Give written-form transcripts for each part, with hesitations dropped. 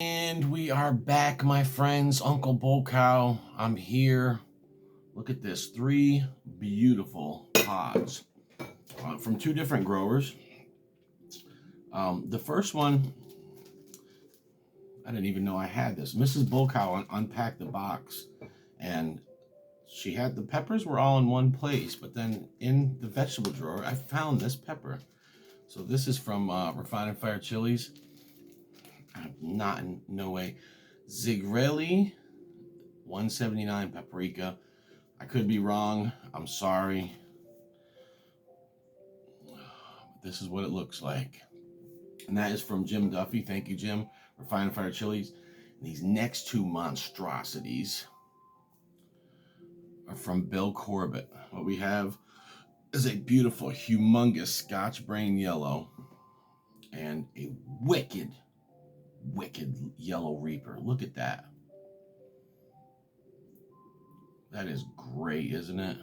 And we are back, my friends. Uncle Bocow, I'm here. Look at this, 3 beautiful pods from 2 different growers. The first one, I didn't even know I had this. Mrs. Bocow unpacked the box, and she had the peppers were all in one place, but then in the vegetable drawer, I found this pepper. So this is from Refined and Fire Chilies. Not in no way. Zigrelli 179 Paprika. I could be wrong. I'm sorry. This is what it looks like. And that is from Jim Duffy. Thank you, Jim. Refined and Fire Chilies. And these next 2 monstrosities are from Bill Corbitt. What we have is a beautiful, humongous Scotch Brain Yellow and a wicked Yellow Reaper. Look at that. That is great, isn't it?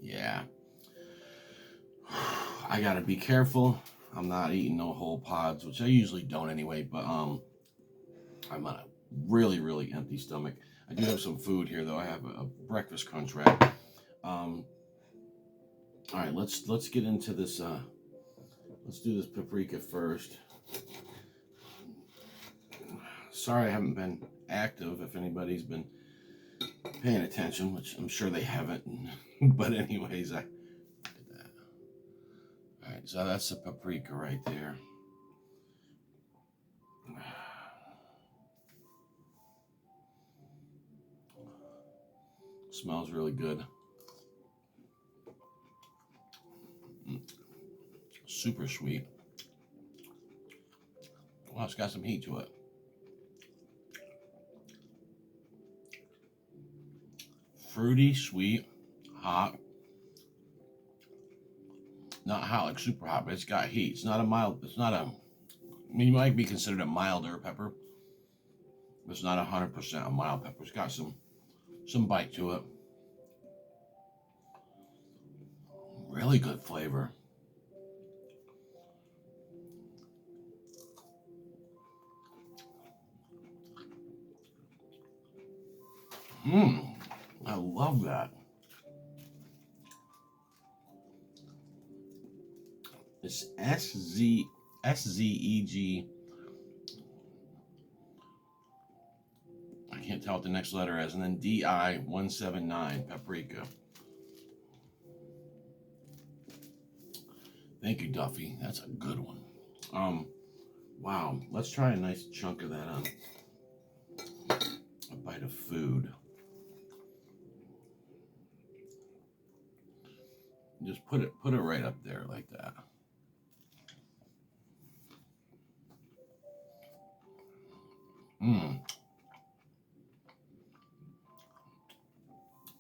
Yeah. I gotta be careful. I'm not eating no whole pods, which I usually don't anyway, but I'm on a really empty stomach. I do have some food here though. I have a breakfast crunch wrap. All right, let's get into this. Let's do this paprika first. Sorry I haven't been active. If anybody's been paying attention, which I'm sure they haven't, but anyways, look at that. All right, so that's the paprika right there. Smells really good. Super sweet. Well, it's got some heat to it. Fruity, sweet, hot. Not hot like super hot, but it's got heat. It's not a mild, it's not a, I mean, it might be considered a milder pepper. But it's not 100% a mild pepper. It's got some bite to it. Really good flavor. I love that. It's SZEG. I can't tell what the next letter is, and then DI 179 Paprika. Thank you, Duffy. That's a good one. Wow. Let's try a nice chunk of that on a bite of food. Just put it right up there like that.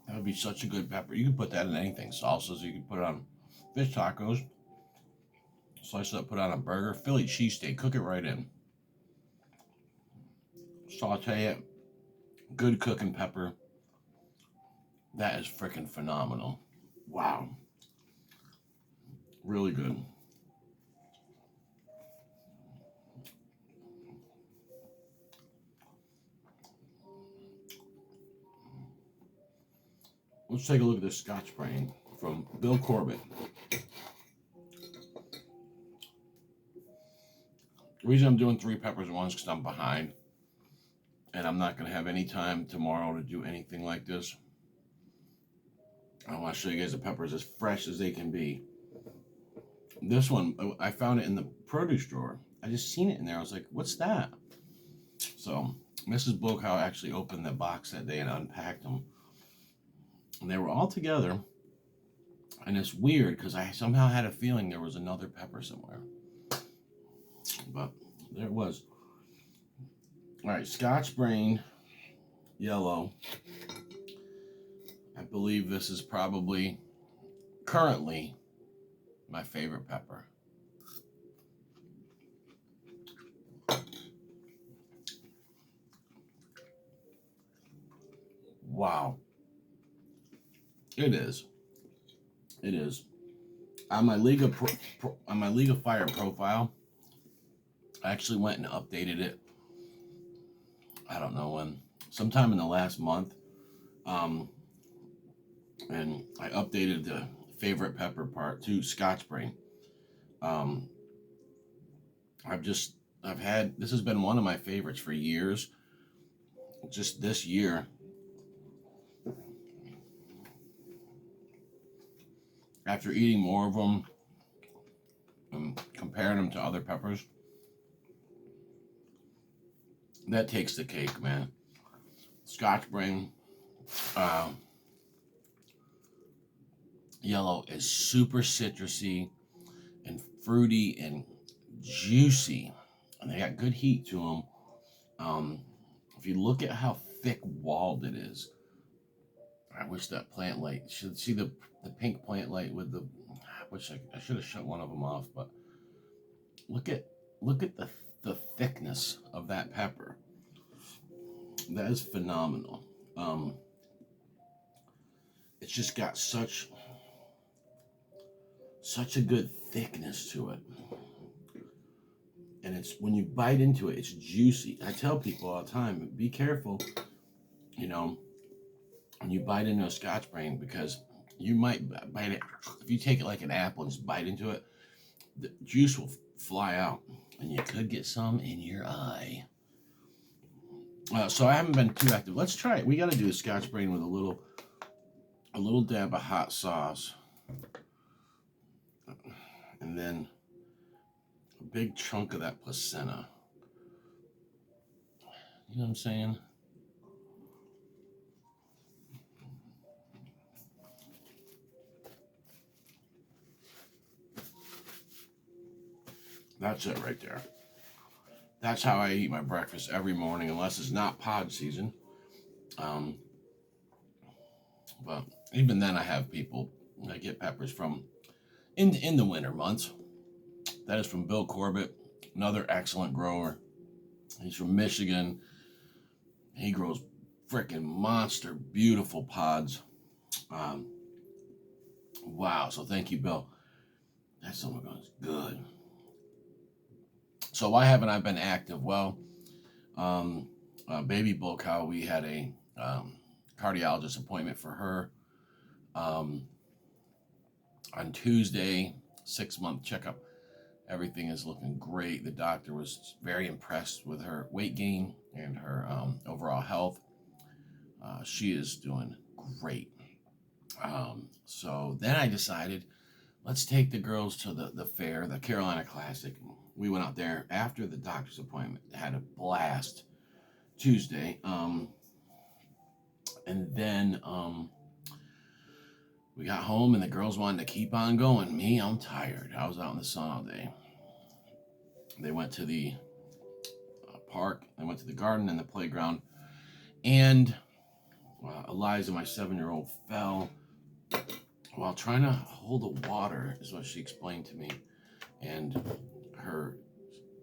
That would be such a good pepper. You could put that in anything. Salsas, you could put it on fish tacos. Slice it up, put it on a burger. Philly cheesesteak, cook it right in. Saute it. Good cooking pepper. That is freaking phenomenal. Wow. Really good. Let's take a look at this Scotch Brain from Bill Corbitt. The reason I'm doing 3 peppers at once is because I'm behind. And I'm not going to have any time tomorrow to do anything like this. I want to show you guys the peppers as fresh as they can be. This one, I found it in the produce drawer. I just seen it in there. I was like, what's that? So Mrs. Bocow actually opened the box that day and unpacked them. And they were all together. And it's weird because I somehow had a feeling there was another pepper somewhere. But there it was. All right, Scotch Brain Yellow. I believe this is probably currently my favorite pepper. Wow. It is. It is. On my League of Fire profile, I actually went and updated it I don't know when, sometime in the last month. Um, and I updated the favorite pepper part to Scotch Brain. Um, I've had, this has been one of my favorites for years. Just this year, after eating more of them and comparing them to other peppers, that takes the cake, man. Scotch Brain uh, Yellow is super citrusy and fruity and juicy, and they got good heat to them. If you look at how thick walled it is, I wish that plant light should see the pink plant light with the. Which I should have shut one of them off, but look at the thickness of that pepper. That is phenomenal. It's just got such a good thickness to it, and it's when you bite into it, it's juicy. I tell people all the time, be careful, when you bite into a Scotch Brain, because you might bite it. If you take it like an apple and just bite into it, the juice will fly out, and you could get some in your eye. So I haven't been too active. Let's try it. We got to do a Scotch Brain with a little dab of hot sauce, and then a big chunk of that placenta. You know what I'm saying? That's it right there. That's how I eat my breakfast every morning, unless it's not pod season. But even then, I have people I get peppers from in the winter months. That is from Bill Corbitt, another excellent grower. He's from Michigan. He grows freaking monster, beautiful pods. Wow, so thank you, Bill. That's something that's good. So why haven't I been active? Well, baby bull cow, we had a cardiologist appointment for her on Tuesday, 6-month checkup. Everything is looking great. The doctor was very impressed with her weight gain and her overall health. She is doing great. So then I decided, let's take the girls to the fair, the Carolina Classic. We went out there after the doctor's appointment, had a blast Tuesday. And then we got home and the girls wanted to keep on going. Me, I'm tired. I was out in the sun all day. They went to the park. They went to the garden and the playground. And Eliza, my 7-year-old, fell while trying to hold the water, is what she explained to me. And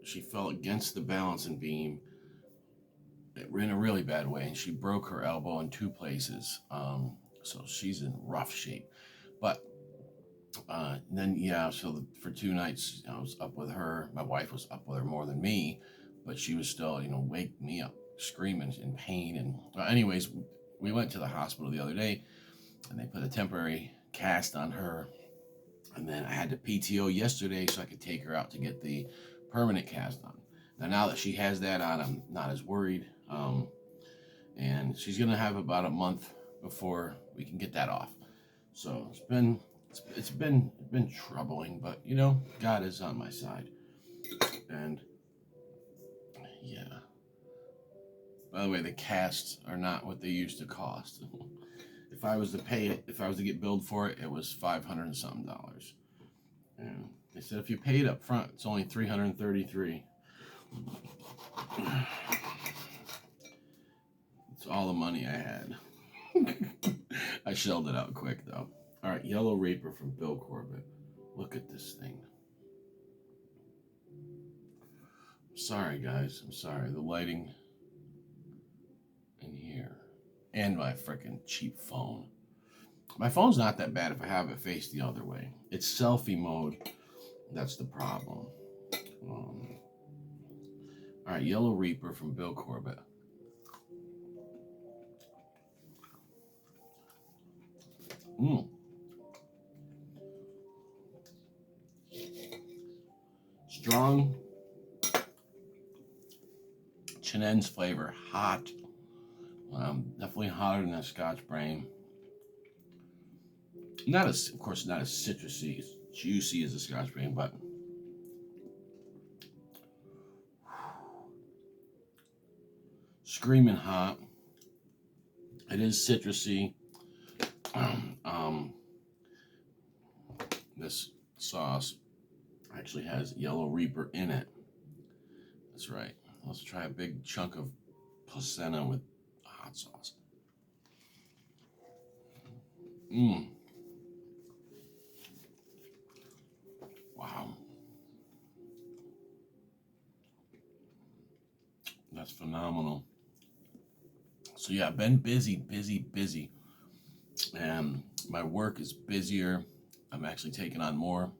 she fell against the balancing beam in a really bad way, and she broke her elbow in 2 places. So she's in rough shape. But then, so for 2 nights, I was up with her. My wife was up with her more than me, but she was still, wake me up, screaming in pain. And anyways, we went to the hospital the other day, and they put a temporary cast on her. And then I had to PTO yesterday so I could take her out to get the permanent cast on. Now that she has that on, I'm not as worried. And she's gonna have about a month before we can get that off. So it's been troubling, but God is on my side. And yeah. By the way, the casts are not what they used to cost. If I was to get billed for it, it was $500 and something. And they said if you pay it up front, it's only $333. It's all the money I had. I shelled it out quick though. All right, Yellow Reaper from Bill Corbitt. Look at this thing. Sorry guys, I'm sorry. The lighting in here. And my freaking cheap phone. My phone's not that bad if I have it faced the other way. It's selfie mode. That's the problem. All right, Yellow Reaper from Bill Corbitt. Mm. Strong Chinen's flavor, hot. Definitely hotter than a Scotch Brain. Not as, of course, not as citrusy, juicy as a Scotch Brain, but screaming hot. It is citrusy. This sauce actually has Yellow Reaper in it. That's right. Let's try a big chunk of placenta with hot sauce. Mmm. Wow. That's phenomenal. So yeah, I've been busy. And my work is busier. I'm actually taking on more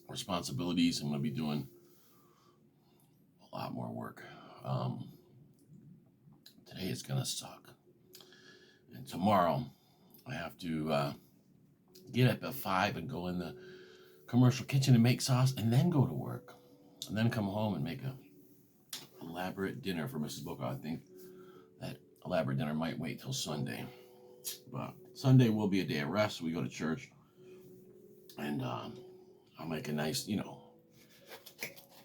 responsibilities. I'm going to be doing a lot more work. Today it's going to suck. And tomorrow I have to get up at 5 and go in the commercial kitchen and make sauce and then go to work. And then come home and make a elaborate dinner for Mrs. Booker. I think that elaborate dinner might wait till Sunday. But Sunday will be a day of rest. We go to church. And I'll make a nice,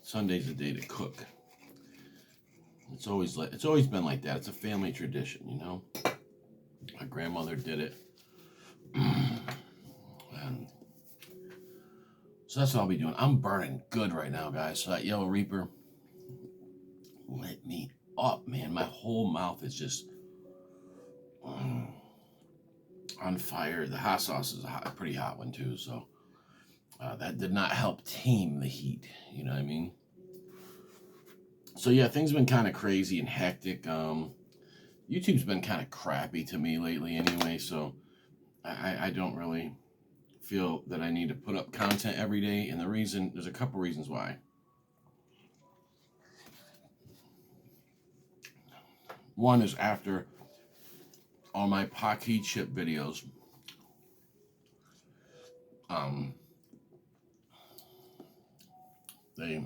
Sunday's a day to cook. It's always been like that. It's a family tradition, My grandmother did it. And so that's what I'll be doing. I'm burning good right now, guys. So that Yellow Reaper lit me up, man. My whole mouth is just on fire. The hot sauce is a pretty hot one too, so that did not help tame the heat. You know what I mean? So yeah, things have been kind of crazy and hectic. YouTube's been kind of crappy to me lately anyway, so I don't really feel that I need to put up content every day. And there's a couple reasons why. One is after all my Pocky chip videos, they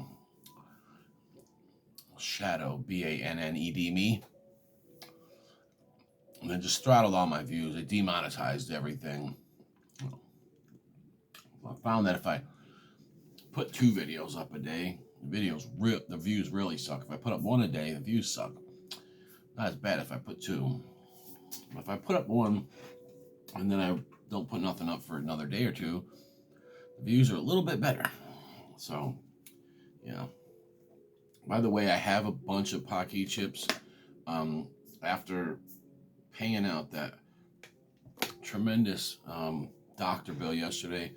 shadow BANNED me, and then just throttled all my views. They demonetized everything. I found that if I put 2 videos up a day, the views really suck. If I put up 1 a day, the views suck. Not as bad if I put 2. But if I put up 1 and then I don't put nothing up for another day or 2, the views are a little bit better. So, yeah. By the way, I have a bunch of Pocky chips. After paying out that tremendous doctor bill yesterday,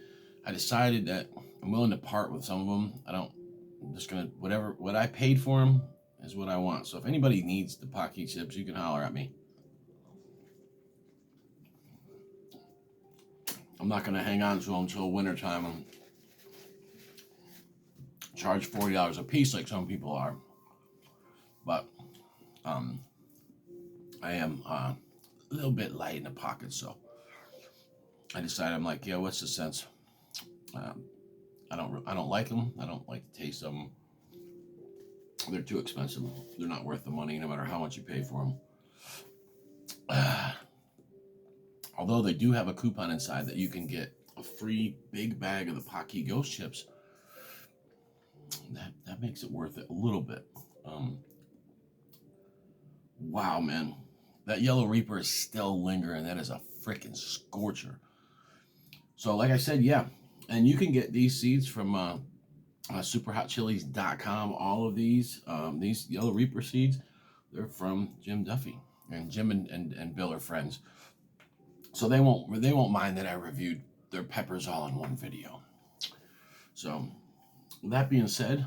I decided that I'm willing to part with some of them. I'm just gonna, what I paid for them is what I want. So if anybody needs the Pocky chips, you can holler at me. I'm not gonna hang on to them until wintertime and charge $40 a piece like some people are. But I am a little bit light in the pocket, so I decided, I'm like, yeah, what's the sense? I don't like them. I don't like the taste of them. They're too expensive. They're not worth the money, no matter how much you pay for them. Although they do have a coupon inside that you can get a free big bag of the Pocky Ghost chips. That makes it worth it a little bit. Wow, man. That Yellow Reaper is still lingering. That is a freaking scorcher. So like I said, yeah. And you can get these seeds from superhotchilies.com. All of these Yellow Reaper seeds, they're from Jim Duffy. And Jim and Bill are friends. So they won't mind that I reviewed their peppers all in one video. So with that being said,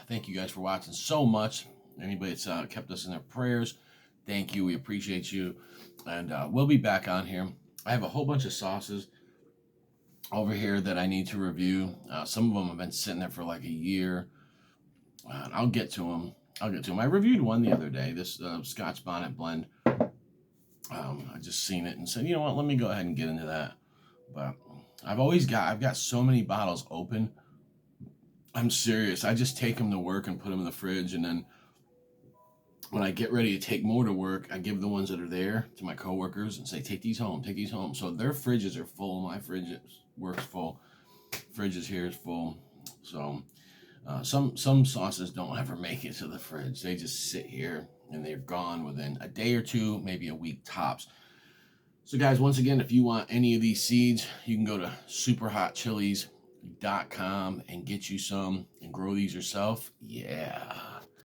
thank you guys for watching so much. Anybody that's kept us in their prayers, thank you. We appreciate you. And we'll be back on here. I have a whole bunch of sauces over here that I need to review. Some of them have been sitting there for like a year. I'll get to them. I reviewed one the other day, this Scotch Bonnet blend. I just seen it and said, you know what, let me go ahead and get into that. But I've got so many bottles open. I'm serious. I just take them to work and put them in the fridge, and then when I get ready to take more to work, I give the ones that are there to my coworkers and say, take these home, take these home. So their fridges are full. My fridge works full. Fridges here is full. So some sauces don't ever make it to the fridge. They just sit here and they're gone within a day or two, maybe a week tops. So guys, once again, if you want any of these seeds, you can go to superhotchilies.com and get you some and grow these yourself. Yeah.